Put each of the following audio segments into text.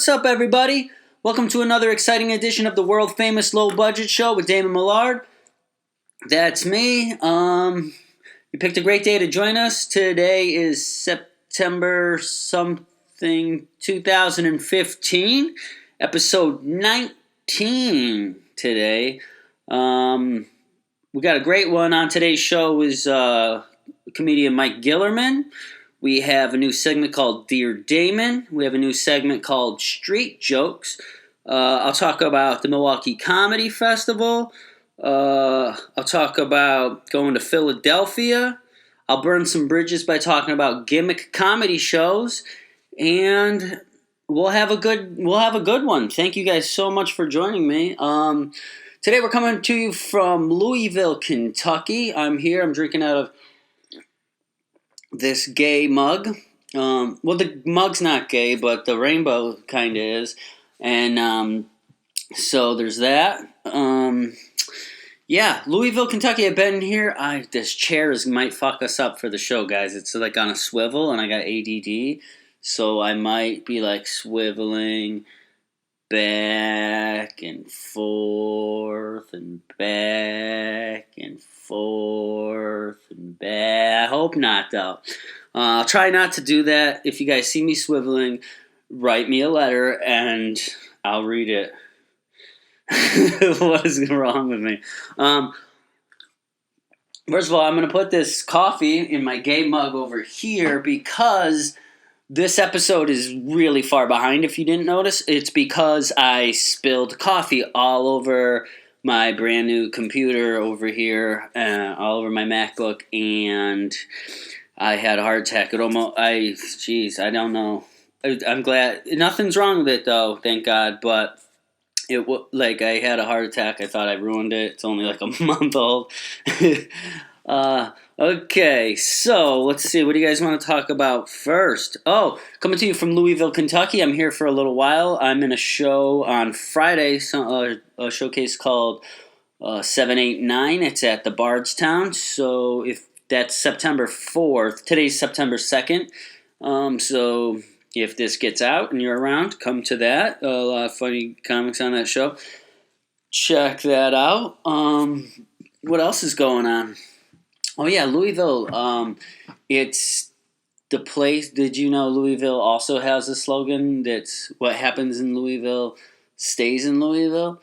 What's up, everybody? Welcome to another exciting edition of the world-famous low-budget show with Damon Millard. That's me. You picked a great day to join us. Today is September something 2015, episode 19 today. We got a great one on today's show is comedian M.Gillerman. We have a new segment called Dear Damon. We have a new segment called Street Jokes. I'll talk about the Milwaukee Comedy Festival. I'll talk about going to Philadelphia. I'll burn some bridges by talking about gimmick comedy shows. And we'll have a good one. Thank you guys so much for joining me. Today we're coming to you from Louisville, Kentucky. I'm here. I'm drinking out of this gay mug. Well, the mug's not gay, but the rainbow kind of is. And so there's that. Yeah, Louisville, Kentucky. I've been here. This chair might fuck us up for the show, guys. It's like on a swivel, and I got ADD. So I might be like swiveling back and forth and back and forth and back. I hope not, though. I'll try not to do that. If you guys see me swiveling, write me a letter and I'll read it. What is wrong with me? First of all, I'm going to put this coffee in my gay mug over here because this episode is really far behind, if you didn't notice. It's because I spilled coffee all over my brand new computer over here, all over my MacBook, and I had a heart attack. I don't know. I'm glad. Nothing's wrong with it, though, thank God, but I had a heart attack. I thought I ruined it. It's only like a month old. Okay, so let's see. What do you guys want to talk about first? Oh, coming to you from Louisville, Kentucky. I'm here for a little while. I'm in a show on Friday, a showcase called 789. It's at the Bardstown. So if that's September 4th, today's September 2nd. So if this gets out and you're around, come to that. A lot of funny comics on that show. Check that out. What else is going on? Oh, yeah, Louisville. It's the place. Did you know Louisville also has a slogan that's what happens in Louisville stays in Louisville?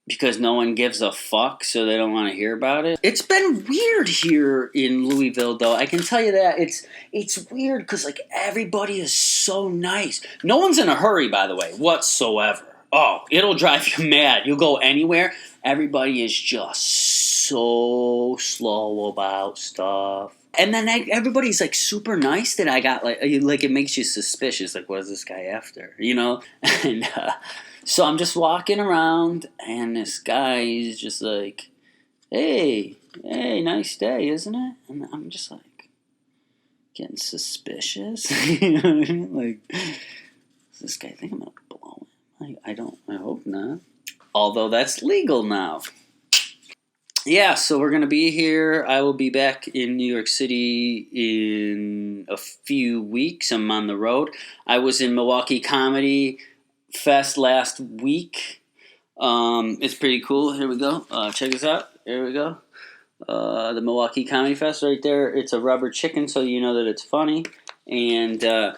Because no one gives a fuck, so they don't want to hear about it. It's been weird here in Louisville, though. I can tell you that. It's weird because, like, everybody is so nice. No one's in a hurry, by the way, whatsoever. Oh, it'll drive you mad. You'll go anywhere. Everybody is just so slow about stuff. And then everybody's like super nice that I got like it makes you suspicious. Like, what is this guy after? You know? And so I'm just walking around and this guy is just like, hey, nice day, isn't it? And I'm just like getting suspicious. You know what I mean? Like, does this guy think I'm gonna blow him? I hope not. Although that's legal now. Yeah, so we're going to be here. I will be back in New York City in a few weeks. I'm on the road. I was in Milwaukee Comedy Fest last week. It's pretty cool. Here we go. Check this out. Here we go. The Milwaukee Comedy Fest right there. It's a rubber chicken, so you know that it's funny. And I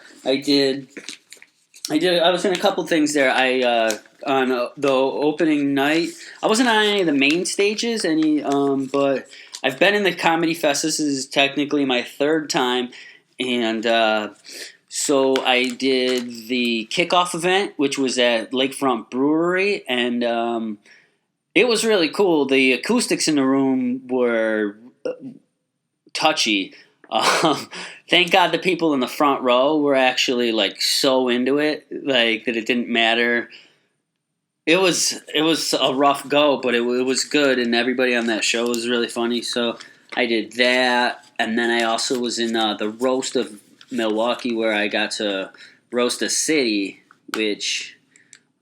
was in a couple things there. On the opening night, I wasn't on any of the main stages, but I've been in the Comedy Fest. This is technically my third time, and so I did the kickoff event, which was at Lakefront Brewery, and it was really cool. The acoustics in the room were touchy. Thank God the people in the front row were actually like so into it, like that it didn't matter. It was a rough go, but it was good, and everybody on that show was really funny. So I did that, and then I also was in the Roast of Milwaukee, where I got to roast a city, which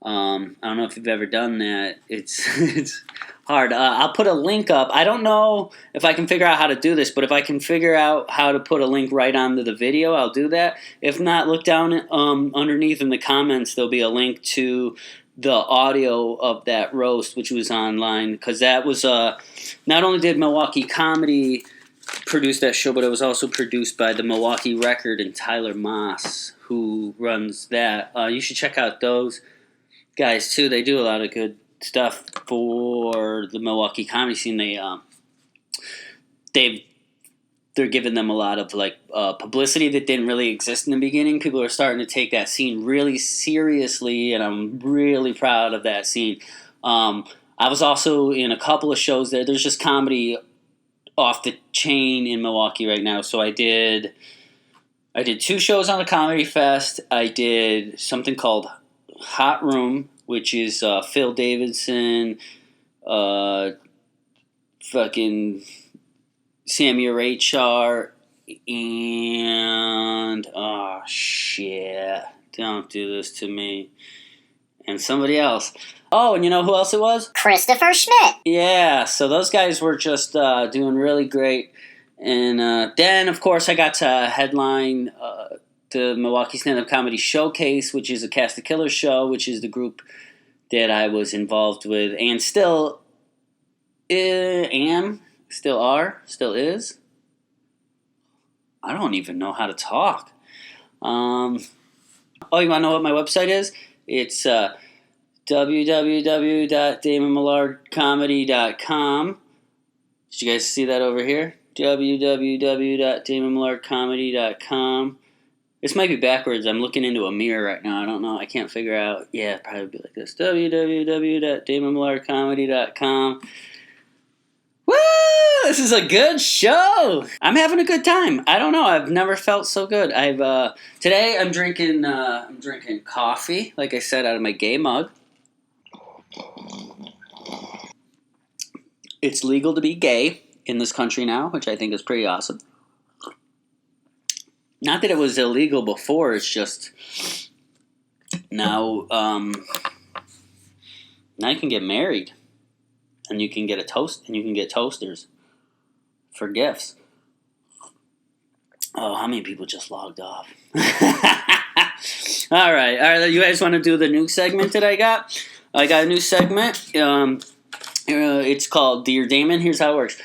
I don't know if you've ever done that. It's it's hard. I'll put a link up. I don't know if I can figure out how to do this, but if I can figure out how to put a link right onto the video, I'll do that. If not, look down underneath in the comments. There'll be a link to the audio of that roast, which was online, because that was not only did Milwaukee Comedy produce that show, but it was also produced by the Milwaukee Record and Tyler Moss, who runs that. You should check out those guys too. They do a lot of good stuff for the Milwaukee comedy scene. They're giving them a lot of publicity that didn't really exist in the beginning. People are starting to take that scene really seriously, and I'm really proud of that scene. I was also in a couple of shows there. There's just comedy off the chain in Milwaukee right now. So I did 2 shows on the Comedy Fest. I did something called Hot Room, which is Phil Davidson, fucking Sammy Rachar, and oh shit, don't do this to me, and somebody else. Oh, and you know who else it was? Christopher Schmidt. Yeah, so those guys were just doing really great. And then, of course, I got to headline the Milwaukee Stand-Up Comedy Showcase, which is a Cast of Killers show, which is the group that I was involved with and still am, still are, still is. I don't even know how to talk. Oh, you want to know what my website is? It's www.damonmillardcomedy.com. Did you guys see that over here? www.damonmillardcomedy.com. This might be backwards. I'm looking into a mirror right now. I don't know. I can't figure out. Yeah, it'd probably be like this. www.damonmillardcomedy.com. Woo! This is a good show. I'm having a good time. I don't know. I've never felt so good. Today I'm drinking coffee, like I said, out of my gay mug. It's legal to be gay in this country now, which I think is pretty awesome. Not that it was illegal before, it's just now now you can get married and you can get toasters for gifts. Oh, how many people just logged off? All right, you guys want to do the new segment that I got? I got a new segment. It's called Dear Damon. Here's how it works.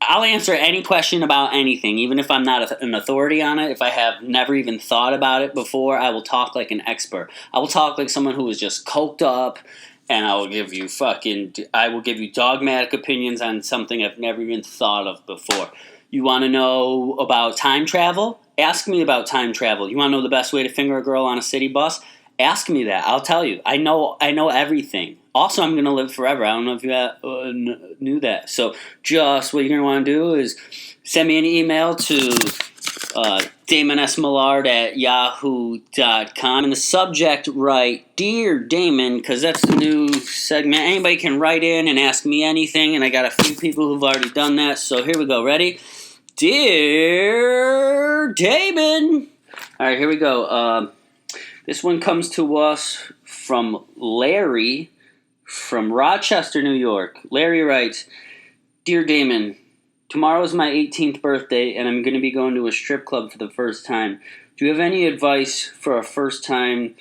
I'll answer any question about anything, even if I'm not an authority on it. If I have never even thought about it before, I will talk like an expert. I will talk like someone who is just coked up, and I will give you dogmatic opinions on something I've never even thought of before. You want to know about time travel? Ask me about time travel. You want to know the best way to finger a girl on a city bus? Ask me that. I'll tell you. I know everything. Also, I'm going to live forever. I don't know if you knew that. So just what you're going to want to do is send me an email to damonsmillard@yahoo.com. In the subject, write Dear Damon, because that's the new segment. Anybody can write in and ask me anything, and I got a few people who've already done that. So here we go. Ready? Dear Damon. All right, here we go. This one comes to us from Larry from Rochester, New York. Larry writes, Dear Damon, tomorrow is my 18th birthday, and I'm going to be going to a strip club for the first time. Do you have any advice for a first-time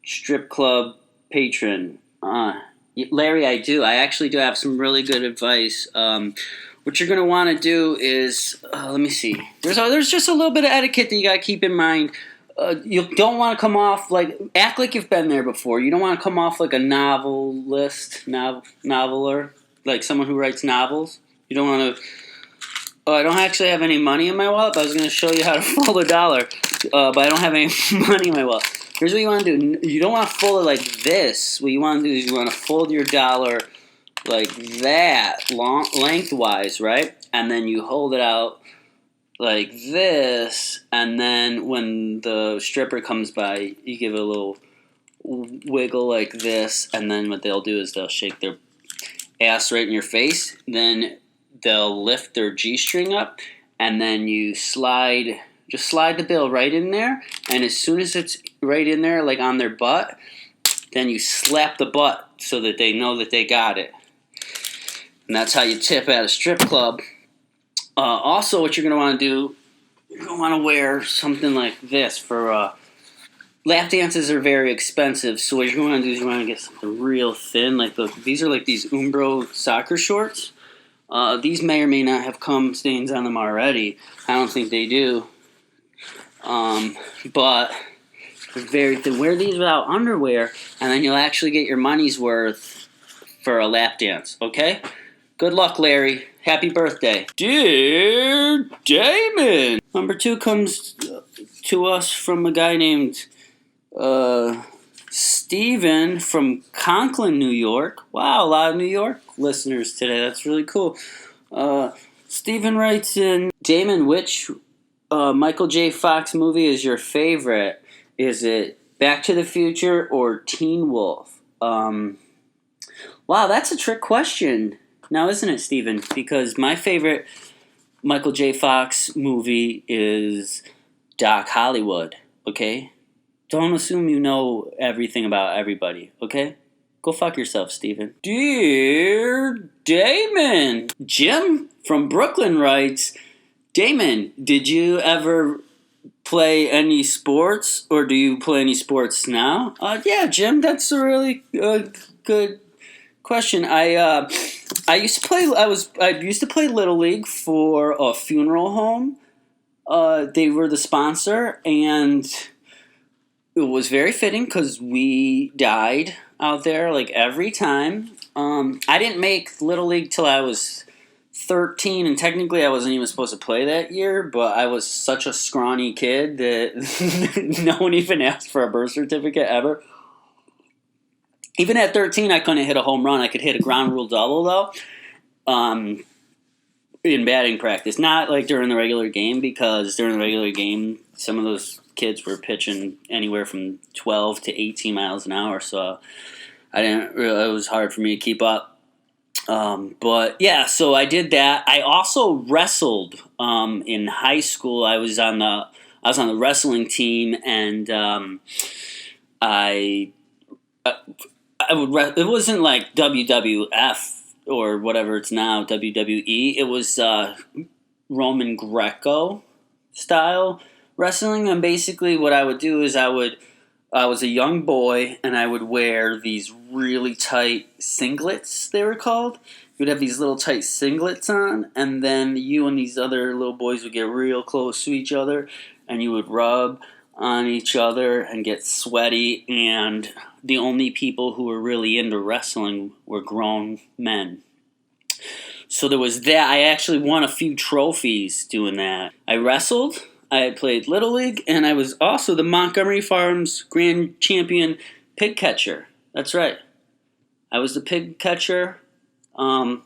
strip club patron? Larry, I do. I actually do have some really good advice. What you're going to want to do is, let me see. There's just a little bit of etiquette that you got to keep in mind. You don't want to come off act like you've been there before. You don't want to come off like a noveler, like someone who writes novels. You don't want to. Oh, I don't actually have any money in my wallet, but I was going to show you how to fold a dollar, but I don't have any money in my wallet. Here's what you want to do. You don't want to fold it like this. What you want to do is you want to fold your dollar like that, lengthwise, right? And then you hold it out like this, and then when the stripper comes by, you give it a little wiggle like this, and then what they'll do is they'll shake their ass right in your face. Then they'll lift their G-string up, and then you slide Just slide the bill right in there, and as soon as it's right in there, like on their butt, then you slap the butt so that they know that they got it. And that's how you tip at a strip club. Also, what you're going to want to do, you're going to want to wear something like this for lap dances are very expensive. So what you're going to want to do is you want to get something real thin. These are like these Umbro soccer shorts. These may or may not have cum stains on them already. I don't think they do. But they're very thin. Wear these without underwear, and then you'll actually get your money's worth for a lap dance. Okay? Good luck, Larry. Happy birthday. Dear Damon! Number 2 comes to us from a guy named Steven from Conklin, New York. Wow, a lot of New York listeners today. That's really cool. Steven writes in, Damon, which Michael J. Fox movie is your favorite? Is it Back to the Future or Teen Wolf? Wow, that's a trick question. Now, isn't it, Steven? Because my favorite Michael J. Fox movie is Doc Hollywood, okay? Don't assume you know everything about everybody, okay? Go fuck yourself, Steven. Dear Damon! Jim from Brooklyn writes, Damon, did you ever play any sports, or do you play any sports now? Yeah, Jim, that's a really good question. I used to play. I used to play Little League for a funeral home. They were the sponsor, and it was very fitting because we died out there like every time. I didn't make Little League till I was 13, and technically I wasn't even supposed to play that year, but I was such a scrawny kid that no one even asked for a birth certificate ever. Even at 13, I couldn't hit a home run. I could hit a ground rule double, though, in batting practice. Not like during the regular game, because during the regular game, some of those kids were pitching anywhere from 12 to 18 miles an hour, so it was hard for me to keep up. But yeah, so I did that. I also wrestled in high school. I was on the wrestling team, and it wasn't like WWF or whatever it's now, WWE. It was Roman Greco style wrestling, and basically what I would do is I was a young boy, and I would wear these really tight singlets, they were called. You would have these little tight singlets on, and then you and these other little boys would get real close to each other, and you would rub on each other and get sweaty, and the only people who were really into wrestling were grown men. So there was that. I actually won a few trophies doing that. I wrestled, I played Little League, and I was also the Montgomery Farms Grand Champion pig catcher. That's right. I was the pig catcher in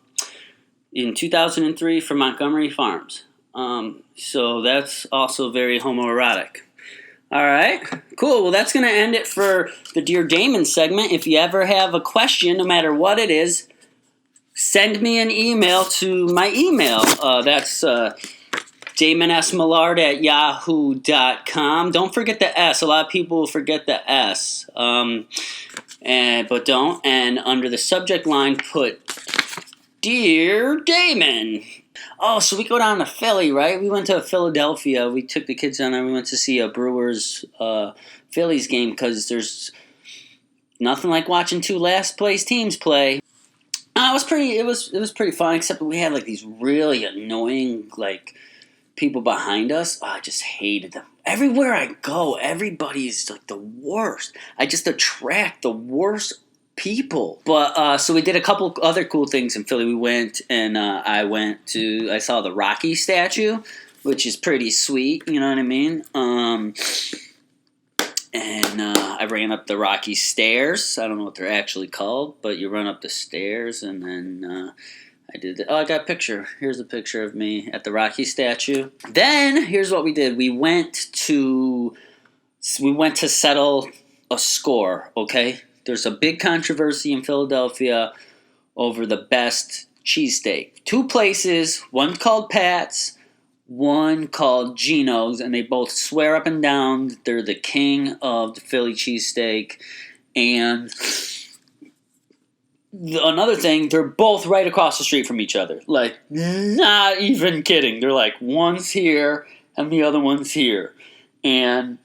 2003 for Montgomery Farms. So that's also very homoerotic. All right, cool. Well, that's going to end it for the Dear Damon segment. If you ever have a question, no matter what it is, send me an email to my email. That's DamonSMillard@yahoo.com. Don't forget the S. A lot of people forget the S, but don't. And under the subject line, put Dear Damon. Oh, so we go down to Philly, right? We went to Philadelphia. We took the kids down there. We went to see a Brewers Phillies game because there's nothing like watching two last place teams play. It was pretty fun, except we had like these really annoying like people behind us. Oh, I just hated them. Everywhere I go, everybody's like the worst. I just attract the worst people. But so we did a couple other cool things in Philly. We went and I saw the Rocky statue, which is pretty sweet. You know what I mean? And I ran up the Rocky stairs. I don't know what they're actually called, but you run up the stairs, and then I did that. Oh, I got a picture. Here's a picture of me at the Rocky statue. Then here's what we did. We went to settle a score. Okay, there's a big controversy in Philadelphia over the best cheesesteak. Two places. One called Pat's. one called Geno's, and they both swear up and down that they're the king of the Philly cheesesteak. And another thing, they're both right across the street from each other. Like, not even kidding. They're like, one's here and the other one's here. And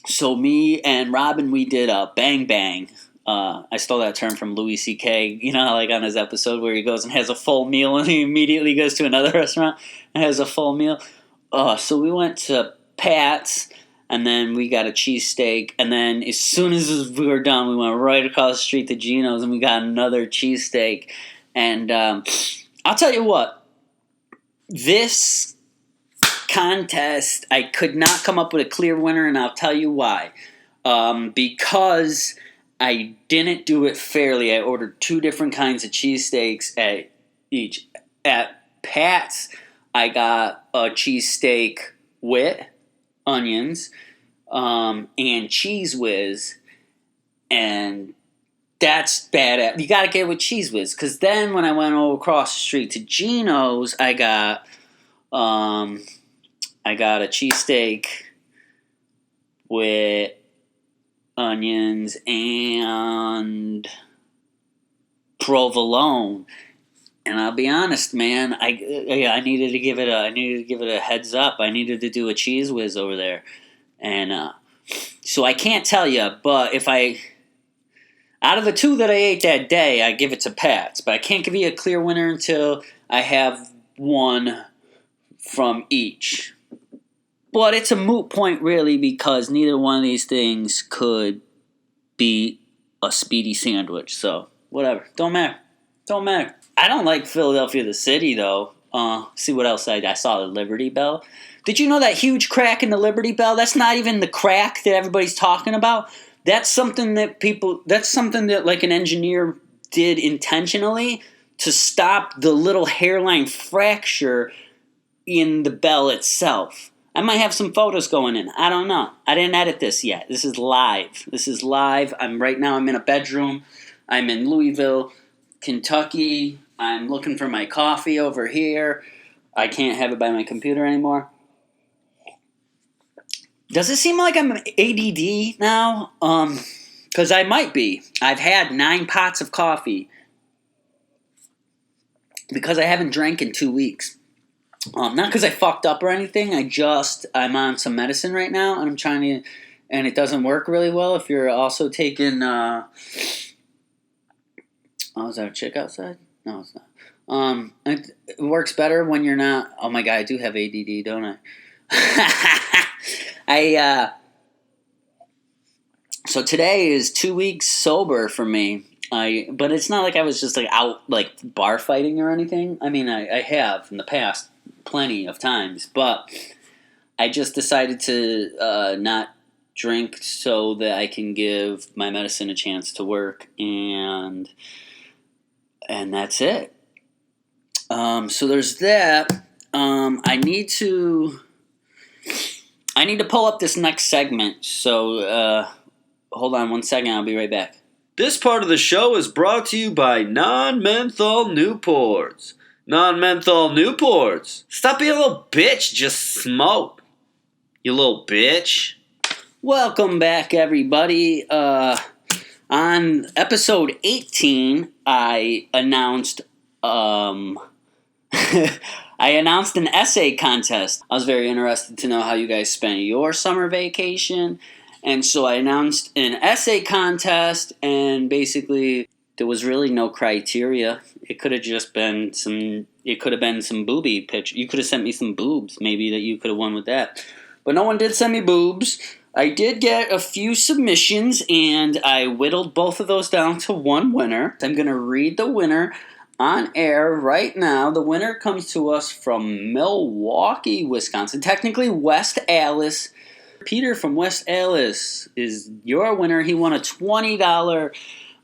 so me and Robin, we did a bang bang. I stole that term from Louis C.K. You know, like on his episode where he goes and has a full meal and he immediately goes to another restaurant and has a full meal. So we went to Pat's and then we got a cheesesteak. And then as soon as we were done, we went right across the street to Geno's and we got another cheesesteak. And I'll tell you what, this contest, I could not come up with a clear winner, and I'll tell you why. Because I didn't do it fairly. I ordered two different kinds of cheesesteaks at each. At Pat's, I got a cheesesteak with onions and Cheese Whiz, and that's bad. You got to get it with Cheese Whiz, because then when I went over across the street to Geno's, I got a cheesesteak with onions and provolone. And I'll be honest, man, I needed to give it a heads up. I needed to do a Cheese Whiz over there, and so I can't tell you. But out of the two that I ate that day, I give it to Pat's. But I can't give you a clear winner until I have one from each. But it's a moot point, really, because neither one of these things could be a speedy sandwich. So whatever, don't matter. I don't like Philadelphia the city, though. See what else I saw, the Liberty Bell. Did you know that huge crack in the Liberty Bell? That's not even the crack that everybody's talking about. That's something that like an engineer did intentionally to stop the little hairline fracture in the bell itself. I might have some photos going in. I don't know. I didn't edit this yet. This is live. Right now I'm in a bedroom. I'm in Louisville, Kentucky. I'm looking for my coffee over here. I can't have it by my computer anymore. Does it seem like I'm ADD now? Because I might be. I've had 9 pots of coffee because I haven't drank in 2 weeks. Not because I fucked up or anything. I'm on some medicine right now, and and it doesn't work really well if you're also taking. Oh, is that a chick outside? No, it's not. It works better when you're not. Oh my god, I do have ADD, don't I? So today is 2 weeks sober for me. But it's not like I was just like out like bar fighting or anything. I mean, I have in the past plenty of times, but I just decided to not drink so that I can give my medicine a chance to work, and that's it. So there's that. I need to pull up this next segment. So hold on 1 second. I'll be right back. This part of the show is brought to you by Non-Menthol Newports. Non-Menthol Newports. Stop being a little bitch. Just smoke. You little bitch. Welcome back, everybody. On episode 18, I announced an essay contest. I was very interested to know how you guys spent your summer vacation. And so I announced an essay contest, and basically there was really no criteria. It could have just been some boobie picture. You could have sent me some boobs, maybe, that you could have won with that. But no one did send me boobs. I did get a few submissions, and I whittled both of those down to one winner. I'm going to read the winner on air right now. The winner comes to us from Milwaukee, Wisconsin. Technically, West Allis. Peter from West Allis is your winner. He won a $20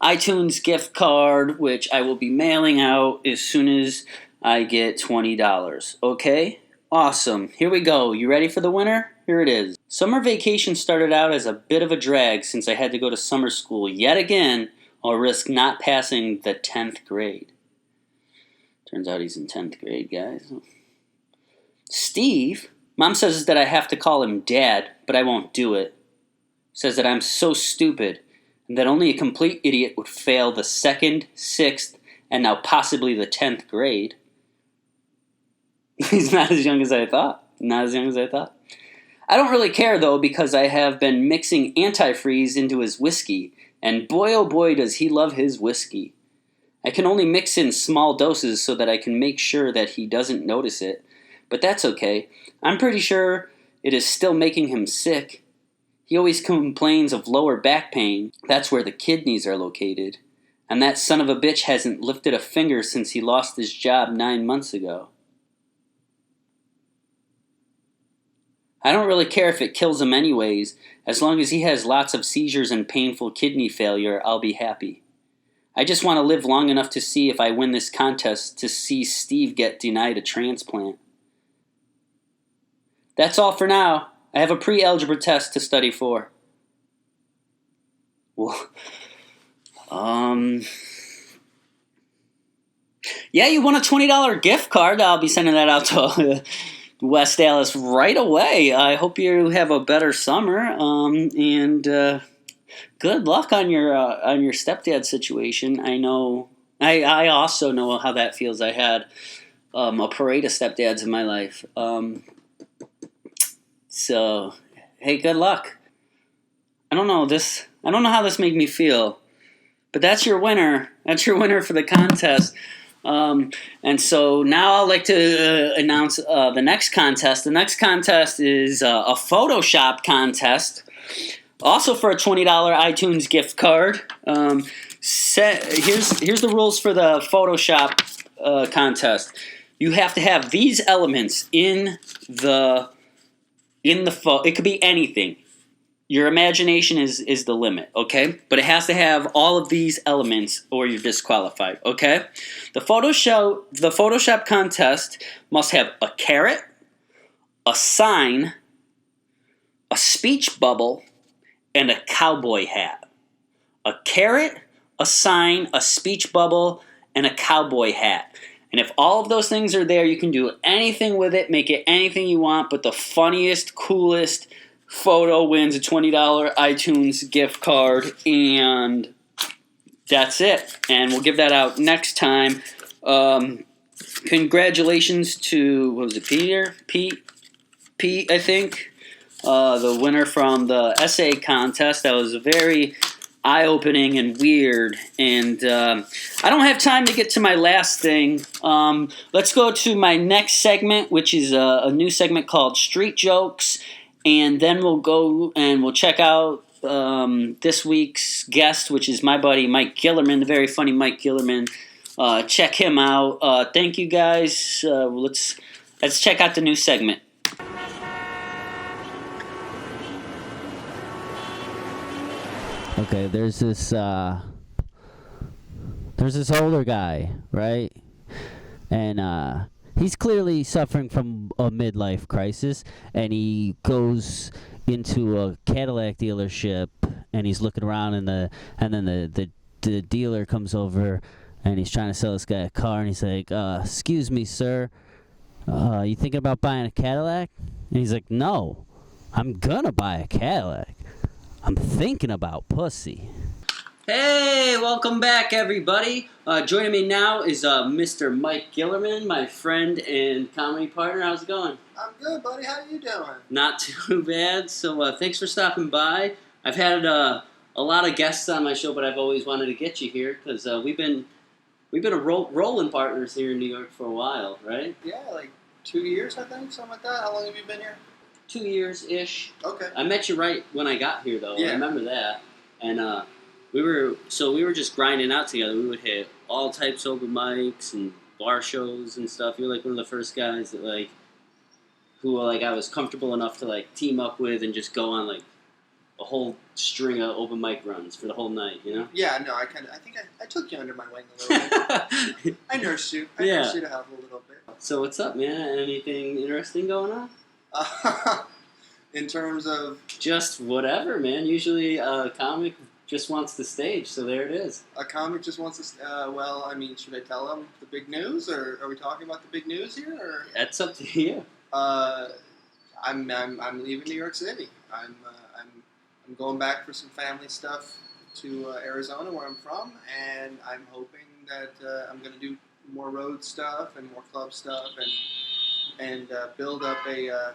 iTunes gift card, which I will be mailing out as soon as I get $20. Okay? Awesome. Here we go. You ready for the winner? Here it is. Summer vacation started out as a bit of a drag since I had to go to summer school yet again or risk not passing the 10th grade. Turns out he's in 10th grade, guys. Steve? Mom says that I have to call him Dad, but I won't do it. Says that I'm so stupid, and that only a complete idiot would fail the 2nd, 6th, and now possibly the 10th grade. He's not as young as I thought. Not as young as I thought. I don't really care, though, because I have been mixing antifreeze into his whiskey, and boy oh boy does he love his whiskey. I can only mix in small doses so that I can make sure that he doesn't notice it, but that's okay. I'm pretty sure it is still making him sick. He always complains of lower back pain. That's where the kidneys are located. And that son of a bitch hasn't lifted a finger since he lost his job 9 months ago. I don't really care if it kills him anyways. As long as he has lots of seizures and painful kidney failure, I'll be happy. I just want to live long enough to see if I win this contest to see Steve get denied a transplant. That's all for now. I have a pre-algebra test to study for. Well, yeah, you won a $20 gift card. I'll be sending that out to West Dallas right away. I hope you have a better summer. And good luck on your stepdad situation. I know. I also know how that feels. I had a parade of stepdads in my life. So, hey, good luck. I don't know how this made me feel, but that's your winner. That's your winner for the contest. And so now I'd like to announce the next contest. The next contest is a Photoshop contest, also for a $20 iTunes gift card. Here's the rules for the Photoshop contest. You have to have these elements in the photo. It could be anything. Your imagination is the limit, okay? But it has to have all of these elements or you're disqualified, okay? The Photoshop contest must have a carrot, a sign, a speech bubble, and a cowboy hat. A carrot, a sign, a speech bubble, and a cowboy hat. And if all of those things are there, you can do anything with it, make it anything you want, but the funniest, coolest photo wins a $20 iTunes gift card, and that's it. And we'll give that out next time. Congratulations to, what was it, Pete, I think, the winner from the essay contest. That was very eye-opening and weird, and I don't have time to get to my last thing. Let's go to my next segment, which is a new segment called Street Jokes, and then we'll go and we'll check out this week's guest, which is my buddy Mike Gillerman, the very funny Mike Gillerman. Check him out. Thank you guys. Let's check out the new segment. Okay, there's this older guy, right? And he's clearly suffering from a midlife crisis, and he goes into a Cadillac dealership, and he's looking around, and then the dealer comes over, and he's trying to sell this guy a car, and he's like, "Excuse me, sir, you thinking about buying a Cadillac?" And he's like, "No, I'm gonna buy a Cadillac. I'm thinking about pussy." Hey, welcome back, everybody. Joining me now is Mr. Mike Gillerman, my friend and comedy partner. How's it going? I'm good, buddy. How you doing? Not too bad. So thanks for stopping by. I've had a lot of guests on my show, but I've always wanted to get you here because we've been rolling partners here in New York for a while, right? Yeah, like 2 years, I think, something like that. How long have you been here? 2 years-ish. Okay. I met you right when I got here, though. Yeah. I remember that. And we were just grinding out together. We would hit all types of open mics and bar shows and stuff. You were like one of the first guys that I was comfortable enough to team up with and just go on a whole string of open mic runs for the whole night. You know? Yeah, no, I think I took you under my wing a little bit. I nursed you. I nursed you to have a little bit. So what's up, man? Anything interesting going on? In terms of just whatever, man. Usually a comic just wants the stage, so there it is. A comic just wants to. Well, I mean, should I tell them the big news, or are we talking about the big news here? Or? That's up to you. I'm leaving New York City. I'm going back for some family stuff to Arizona, where I'm from, and I'm hoping that I'm going to do more road stuff and more club stuff, and build up the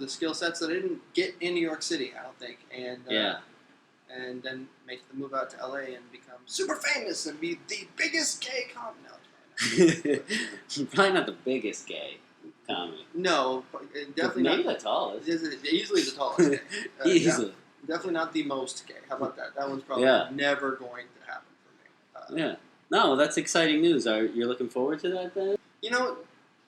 skill sets that I didn't get in New York City, I don't think, and then make the move out to LA and become super famous and be the biggest gay comic. Probably not the biggest gay comic. No, definitely maybe not. the tallest. Easily the tallest gay. Easily. Definitely not the most gay. How about that? That one's probably never going to happen for me. No, that's exciting news. You're looking forward to that then? You know,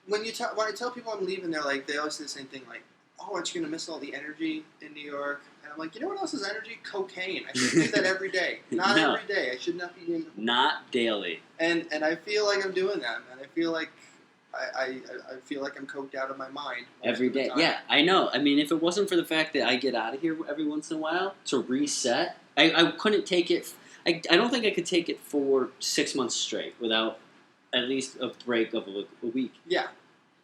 when I tell people I'm leaving, they're like, they always say the same thing, like, "Oh, aren't you gonna miss all the energy in New York?" And I'm like, you know what else is energy? Cocaine. I should do that every day. Not every day. I should not be doing. Not daily. And I feel like I'm doing that, and I feel like I feel like I'm coked out of my mind every day. Yeah, I know. I mean, if it wasn't for the fact that I get out of here every once in a while to reset, I couldn't take it. I don't think I could take it for 6 months straight without at least a break of a week. Yeah.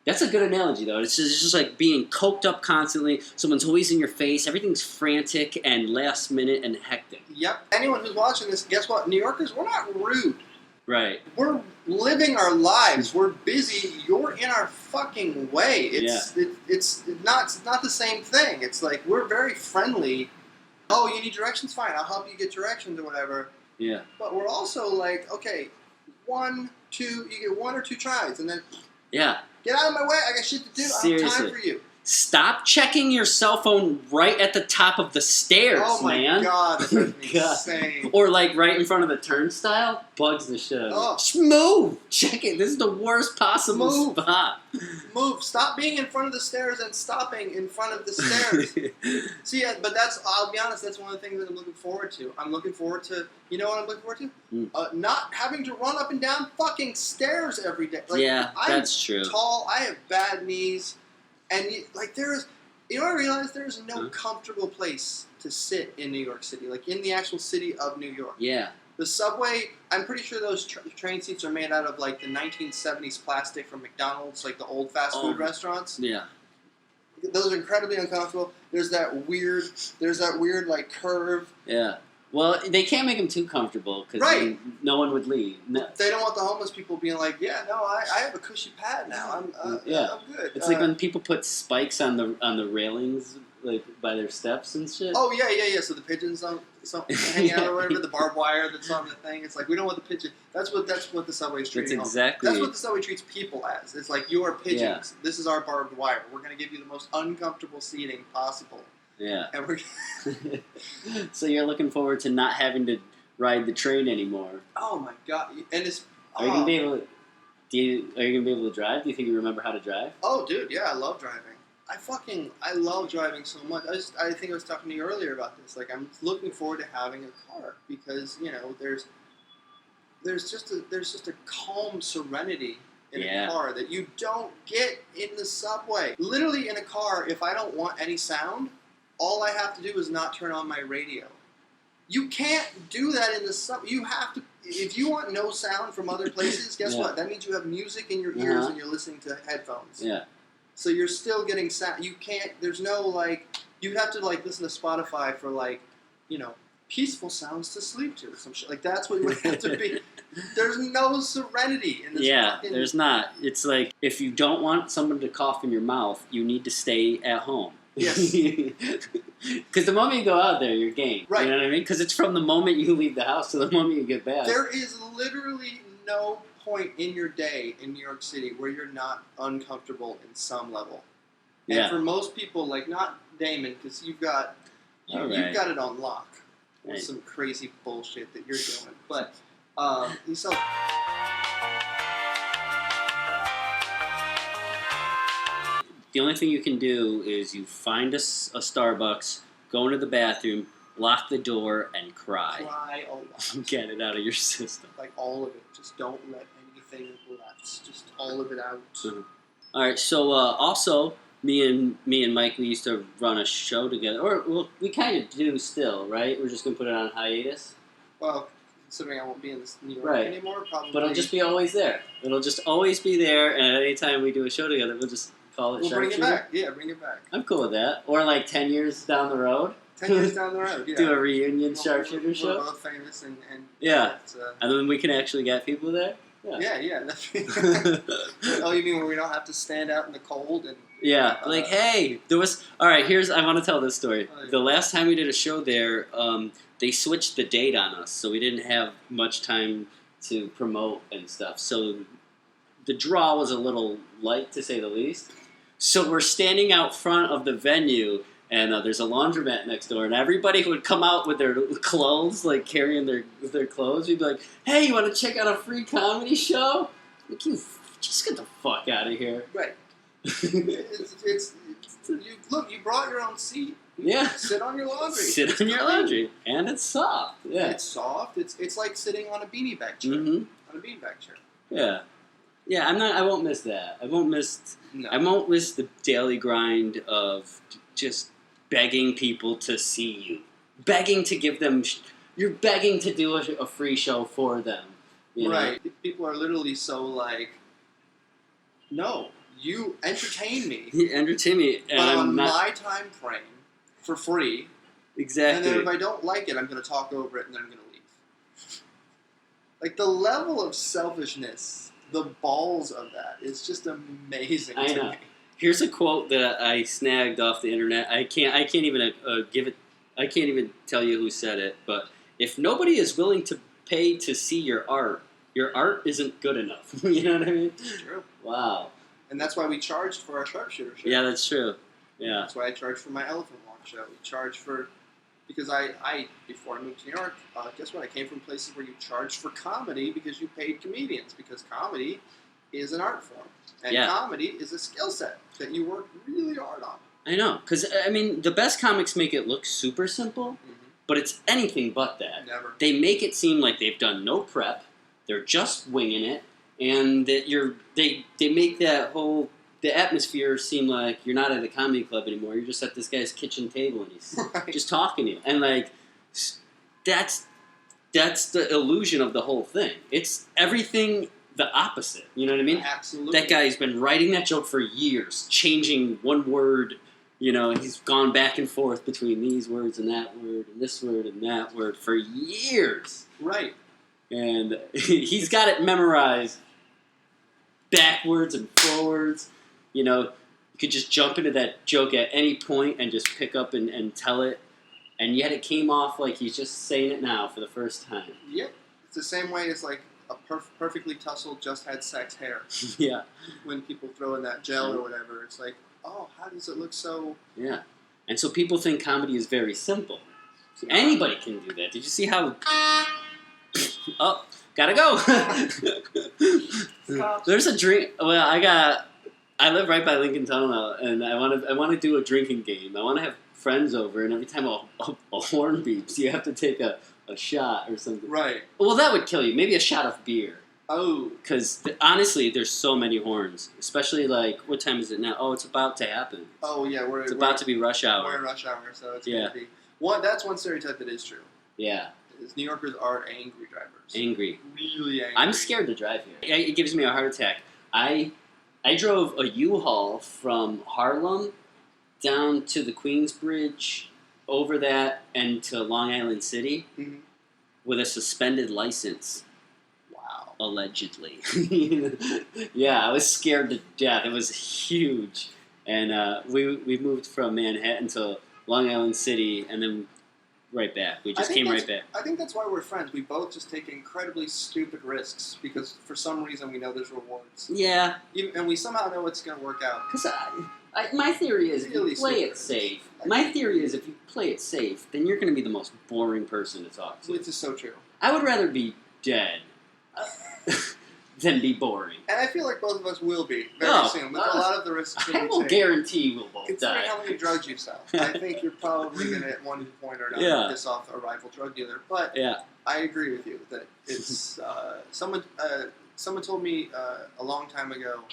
That's a good analogy, though. It's just like being coked up constantly. Someone's always in your face. Everything's frantic and last minute and hectic. Yep. Anyone who's watching this, guess what? New Yorkers, we're not rude. Right. We're living our lives. We're busy. You're in our fucking way. It's not the same thing. It's like we're very friendly. Oh, you need directions? Fine, I'll help you get directions or whatever. Yeah. But we're also like, okay, 1, 2, you get 1 or 2 tries, and then get out of my way. I got shit to do. Seriously. I don't have time for you. Stop checking your cell phone right at the top of the stairs, oh my man. God, that drives me insane. Or like right in front of the turnstile. Bugs the shit out of me. Oh. Just move. Check it. This is the worst possible spot. Move. Stop being in front of the stairs and stopping in front of the stairs. See, but I'll be honest, that's one of the things that I'm looking forward to. I'm looking forward to, you know what I'm looking forward to? Not having to run up and down fucking stairs every day. Like, that's true. I'm tall. I have bad knees. And you know what I realized? There is no comfortable place to sit in New York City, like in the actual city of New York. Yeah. The subway, I'm pretty sure those train seats are made out of like the 1970s plastic from McDonald's, like the old fast food restaurants. Yeah. Those are incredibly uncomfortable. There's that weird like curve. Yeah. Well, they can't make them too comfortable because no one would leave. No. They don't want the homeless people being like, yeah, no, I have a cushy pad now. I'm good. It's like when people put spikes on the railings, like by their steps and shit. Oh yeah. So the pigeons don't hang out or whatever. The barbed wire that's on the thing. It's like we don't want the pigeon. That's what the subway's treating. That's exactly. That's what the subway treats people as. It's like you are pigeons. Yeah. This is our barbed wire. We're gonna give you the most uncomfortable seating possible. Yeah. And we're so you're looking forward to not having to ride the train anymore. Oh my God! And it's Are you gonna be able to drive? Do you think you remember how to drive? Oh, dude, yeah, I love driving. I love driving so much. I think I was talking to you earlier about this. Like, I'm looking forward to having a car because there's just a calm serenity in a car that you don't get in the subway. Literally in a car, if I don't want any sound, all I have to do is not turn on my radio. You can't do that in the subway. You have to. If you want no sound from other places, guess what? That means you have music in your ears and you're listening to headphones. Yeah. So you're still getting sound. You can't. There's no like. You have to like listen to Spotify for like, peaceful sounds to sleep to or some shit. Like that's what it would have to be. There's no serenity in this. Yeah, there's not. It's like if you don't want someone to cough in your mouth, you need to stay at home. Yes. Because the moment you go out there, you're game. Right. You know what I mean? Because it's from the moment you leave the house to the moment you get back. There is literally no point in your day in New York City where you're not uncomfortable in some level. And for most people, like not Damon, because you've got it on lock with some crazy bullshit that you're doing. But so. The only thing you can do is you find a Starbucks, go into the bathroom, lock the door, and cry. Cry a lot. Get it out of your system. Like all of it. Just don't let anything left. Just all of it out. Mm-hmm. All right. So also, me and Mike, we used to run a show together, or we kind of do still, right? We're just gonna put it on hiatus. Well, considering I won't be in New York Right. anymore, probably. But it'll just be always there. It'll just always be there, and at any time we do a show together, we'll just call it We'll bring it Sharpshooter. back. Yeah, bring it back. I'm cool with that. Or like 10 years down the road. 10 years down the road, yeah. Do a reunion Sharpshooter show. We're both famous and Yeah. And then we can actually get people there. Yeah. Oh, you mean where we don't have to stand out in the cold and... Yeah, like, hey, there was... All right, I want to tell this story. Oh, yeah. The last time we did a show there, they switched the date on us, so we didn't have much time to promote and stuff. So the draw was a little light, to say the least. So we're standing out front of the venue, and there's a laundromat next door, and everybody would come out with their clothes, like carrying their clothes. We'd be like, hey, you want to check out a free comedy show? Like, you just get the fuck out of here. Right. Look, you brought your own seat. Yeah. Sit on your laundry. Sit on your laundry. And it's soft. Yeah. It's soft. It's like sitting on a beanbag chair. Mm-hmm. On a beanbag chair. Yeah. Yeah, I won't miss that. I won't miss the daily grind of just begging people to see you. Begging to give them... You're begging to do a free show for them. You know? Right. People are literally so like, no, you entertain me. You entertain me. And but I'm on not... my time frame, for free. Exactly. And then if I don't like it, I'm going to talk over it and then I'm going to leave. Like, the level of selfishness, the balls of that is just amazing I to know. me. Here's a quote that I snagged off the internet. I can't even give it. I can't even tell you who said it. But if nobody is willing to pay to see your art isn't good enough. You know what I mean? It's true. Wow. And that's why we charged for our Sharpshooter show. Yeah, that's true. Yeah. That's why I charged for my Elephant Walk show. We charged for... Because I before I moved to New York, guess what? I came from places where you charge for comedy because you paid comedians. Because comedy is an art form. And comedy is a skill set that you work really hard on. I know. Because, I mean, the best comics make it look super simple, but it's anything but that. Never. They make it seem like they've done no prep. They're just winging it. And that they make that whole... The atmosphere seem like you're not at a comedy club anymore. You're just at this guy's kitchen table and he's just talking to you. And, like, that's the illusion of the whole thing. It's everything the opposite. You know what I mean? Absolutely. That guy's been writing that joke for years, changing one word. You know, he's gone back and forth between these words and that word and this word and that word for years. Right. And he's got it memorized backwards and forwards. You know, you could just jump into that joke at any point and just pick up and tell it. And yet it came off like he's just saying it now for the first time. Yep. It's the same way as like a perfectly tussled just had sex hair. Yeah. When people throw in that gel or whatever, it's like, oh, how does it look so... Yeah. And so people think comedy is very simple. So anybody can do that. Did you see how... Oh, gotta go. There's a drink... Well, I live right by Lincoln Tunnel, and I want to do a drinking game. I want to have friends over, and every time a horn beeps, you have to take a shot or something. Right. Well, that would kill you. Maybe a shot of beer. Oh. Because, honestly, there's so many horns. Especially, like, what time is it now? Oh, it's about to happen. Oh, yeah. It's about to be rush hour. We're in rush hour, so it's going to be... That's one stereotype that is true. Yeah. Is New Yorkers are angry drivers. Angry. Really angry. I'm scared to drive here. It gives me a heart attack. I drove a U-Haul from Harlem down to the Queensbridge, over that, and to Long Island City with a suspended license. Wow. Allegedly. Yeah, I was scared to death. It was huge. And we moved from Manhattan to Long Island City, and then right back. We just came right back. I think that's why we're friends. We both just take incredibly stupid risks because for some reason we know there's rewards. Yeah. And we somehow know it's going to work out. Because my theory is Really if you play it stupid. safe. My theory is if you play it safe, then you're going to be the most boring person to talk to. Which is so true. I would rather be dead than be boring. And I feel like both of us will be very soon. With a lot of the risks that I we will take. guarantee we'll both Considering die. how many drugs you sell, I think you're probably going to at one point or another piss off a rival drug dealer. But I agree with you that it's someone told me a long time ago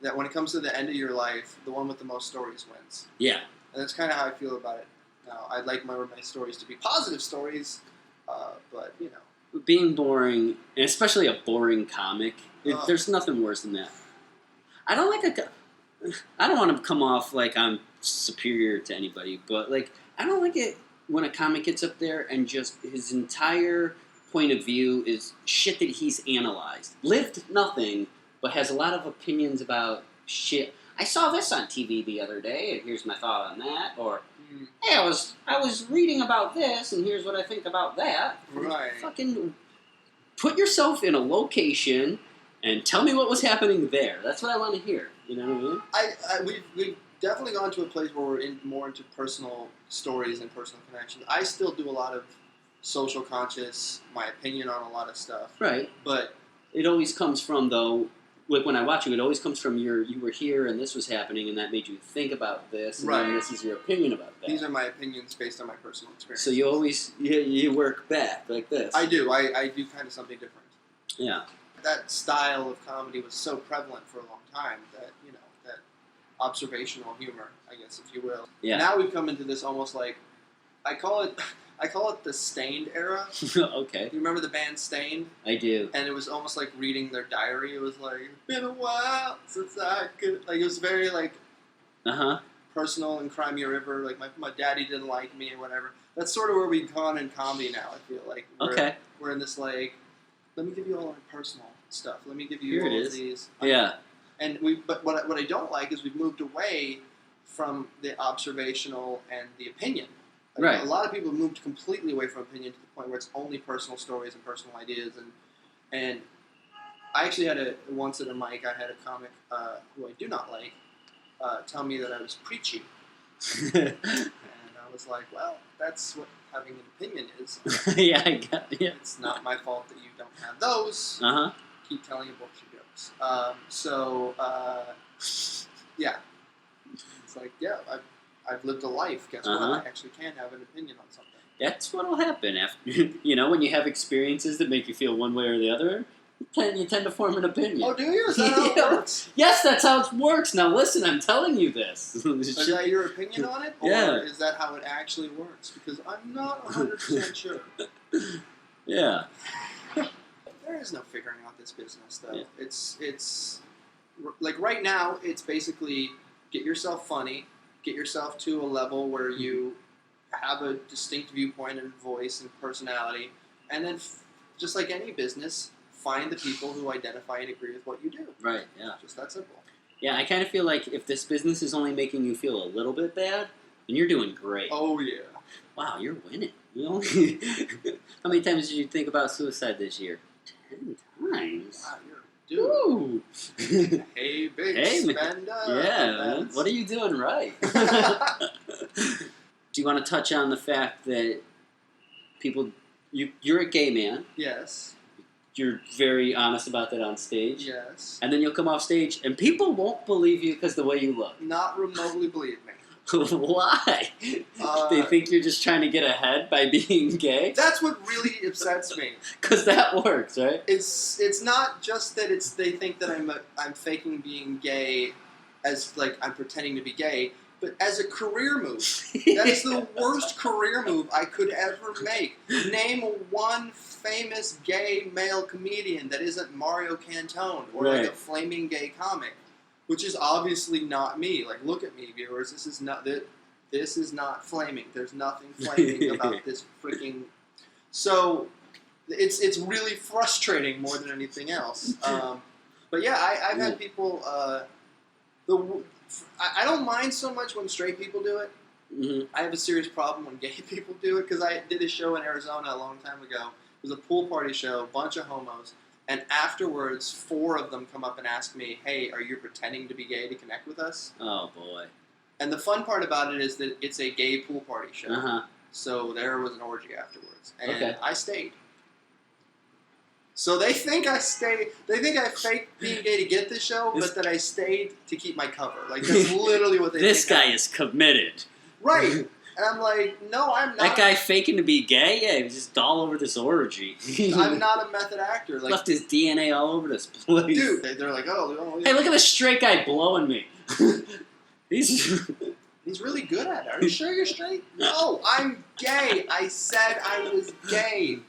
that when it comes to the end of your life, the one with the most stories wins. Yeah. And that's kind of how I feel about it now. I'd like my stories to be positive stories, but you know. being boring, and especially a boring comic, Ugh. there's nothing worse than that. I don't want to come off like I'm superior to anybody, but like I don't like it when a comic gets up there and just his entire point of view is shit that he's analyzed, lived nothing, but has a lot of opinions about shit. I saw this on TV the other day, and here's my thought on that. Or, hey, I was reading about this, and here's what I think about that. Right. Fucking put yourself in a location and tell me what was happening there. That's what I want to hear. You know what I mean? We've definitely gone to a place where we're more into personal stories and personal connections. I still do a lot of social conscious, my opinion on a lot of stuff. Right. But it always comes from, though, like when I watch you, it always comes from you were here and this was happening and that made you think about this, and then this is your opinion about that. These are my opinions based on my personal experience. So you always, you work back like this. I do. I do kind of something different. Yeah. That style of comedy was so prevalent for a long time that, that observational humor, I guess, if you will. Yeah. Now we've come into this almost like, I call it the Stained era. Okay. You remember the band Stained? I do. And it was almost like reading their diary. It was like, it's been a while since I could... Like, it was very, like, personal and Cry Me a River. Like, my daddy didn't like me or whatever. That's sort of where we've gone in comedy now, I feel like. We're in this, like, let me give you all our personal stuff. Let me give you Here all it of these. Yeah. And but what I don't like is we've moved away from the observational and the opinion. Like, Right. A lot of people have moved completely away from opinion to the point where it's only personal stories and personal ideas. And I actually had once at a mic, I had a comic who I do not like tell me that I was preachy. And I was like, well, that's what having an opinion is. Yeah, I got it. Yeah. It's not my fault that you don't have those. Keep telling your bullshit jokes. Yeah. It's like, yeah, I've lived a life. Guess what? I actually can have an opinion on something. That's what'll happen after, when you have experiences that make you feel one way or the other. You tend to form an opinion. Oh, do you? Is that how it works? Yes, that's how it works. Now listen, I'm telling you this. Is that your opinion on it? Or Yeah. is that how it actually works? Because I'm not 100% sure. Yeah. There is no figuring out this business, though. Yeah. It's like right now, it's basically get yourself funny, get yourself to a level where you have a distinct viewpoint and voice and personality, and then just like any business, find the people who identify and agree with what you do. Right, yeah. Just that simple. Yeah, I kind of feel like if this business is only making you feel a little bit bad, then you're doing great. Oh, yeah. Wow, you're winning. How many times did you think about suicide this year? 10 times. Wow, you're a dude. Woo! Hey, big Hey, man. spender. Yeah, man. What are you doing right? Do you want to touch on the fact that people... You're a gay man. Yes. You're very honest about that on stage. Yes. And then you'll come off stage, and people won't believe you because of the way you look. Not remotely believe me. Why? They think you're just trying to get ahead by being gay? That's what really upsets me. Because that works, right? It's not just that they think that I'm faking being gay as like I'm pretending to be gay, but as a career move. That is the worst career move I could ever make. Name one famous gay male comedian that isn't Mario Cantone or like a flaming gay comic. Which is obviously not me. Like, look at me, viewers. This is not flaming. There's nothing flaming about this freaking. So, it's really frustrating more than anything else. But yeah, I've had people. I don't mind so much when straight people do it. Mm-hmm. I have a serious problem when gay people do it because I did a show in Arizona a long time ago. It was a pool party show, a bunch of homos. And afterwards, 4 of them come up and ask me, hey, are you pretending to be gay to connect with us? Oh, boy. And the fun part about it is that it's a gay pool party show. Uh-huh. So there was an orgy afterwards. And Okay. I stayed. So they think I stayed. They think I faked being gay to get this show, but that I stayed to keep my cover. Like, that's literally what they think. This guy is committed. Right. And I'm like, no, I'm not. That guy faking to be gay? Yeah, he was just all over this orgy. I'm not a method actor. Like, Left his DNA all over this place. dude, they're like, oh. Hey, look at this straight guy blowing me. He's really good at it. Are you sure you're straight? No, I'm gay. I said I was gay.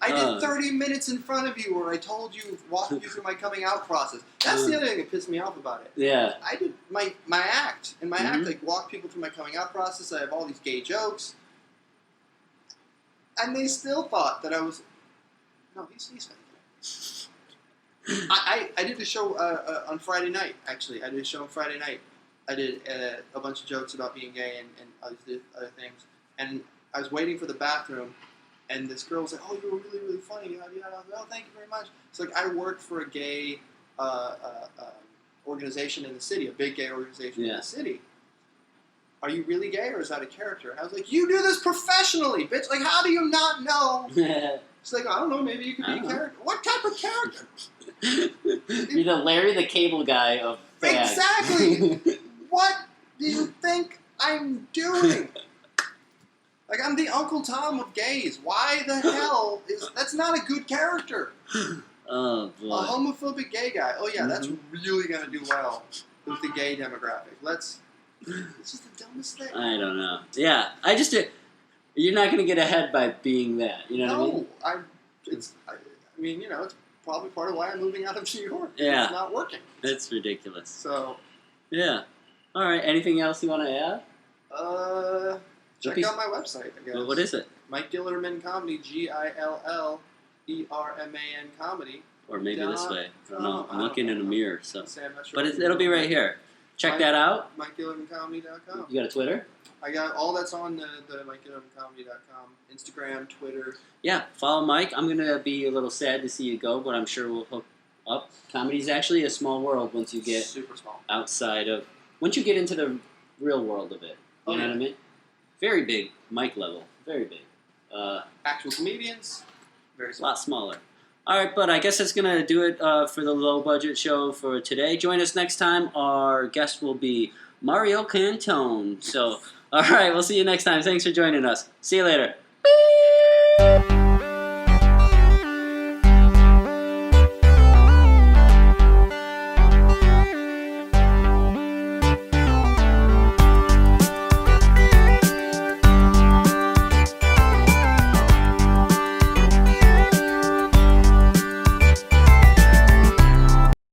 I did 30 minutes in front of you where I told you, walked you through my coming out process. That's the other thing that pissed me off about it. Yeah. I did my act. And my act, like, walked people through my coming out process. I have all these gay jokes. And they still thought that I was... No, he's faking it. I did a show on Friday night, actually. I did a show on Friday night. I did a bunch of jokes about being gay and other things. And I was waiting for the bathroom. And this girl was like, "Oh, you were really, really funny." I was like, "Oh, thank you very much." It's like, I work for a gay organization in the city, a big gay organization in the city. Are you really gay, or is that a character? And I was like, "You do this professionally, bitch. Like, how do you not know?" She's like, "I don't know. Maybe you could be a character." What type of character? You're the Larry the Cable Guy of fags. Exactly. What do you think I'm doing? Like, I'm the Uncle Tom of gays. Why the hell is... That's not a good character. Oh, boy. A homophobic gay guy. Oh, yeah, that's really going to do well with the gay demographic. It's just the dumbest thing. I don't know. Yeah, you're not going to get ahead by being that. You know what I mean? It's probably part of why I'm moving out of New York. Yeah. It's not working. It's ridiculous. So... Yeah. All right, anything else you want to add? Check out my website, I guess. Well, what is it? M.Gillerman Comedy, GILLERMAN Comedy. Or maybe this way. I don't know. I'm looking in a mirror, so. I'm not sure, but it'll be right here. Check that out. MikeGillermanComedy.com. You got a Twitter? I got all that's on the MikeGillermanComedy.com. Instagram, Twitter. Yeah, follow Mike. I'm going to be a little sad to see you go, but I'm sure we'll hook up. Comedy's actually a small world once you get super small. Once you get into the real world of it. You know what I mean? Very big, Mike level. Very big. Actual comedians, very small. A lot smaller. All right, but I guess that's going to do it for the low-budget show for today. Join us next time. Our guest will be Mario Cantone. So, all right, we'll see you next time. Thanks for joining us. See you later.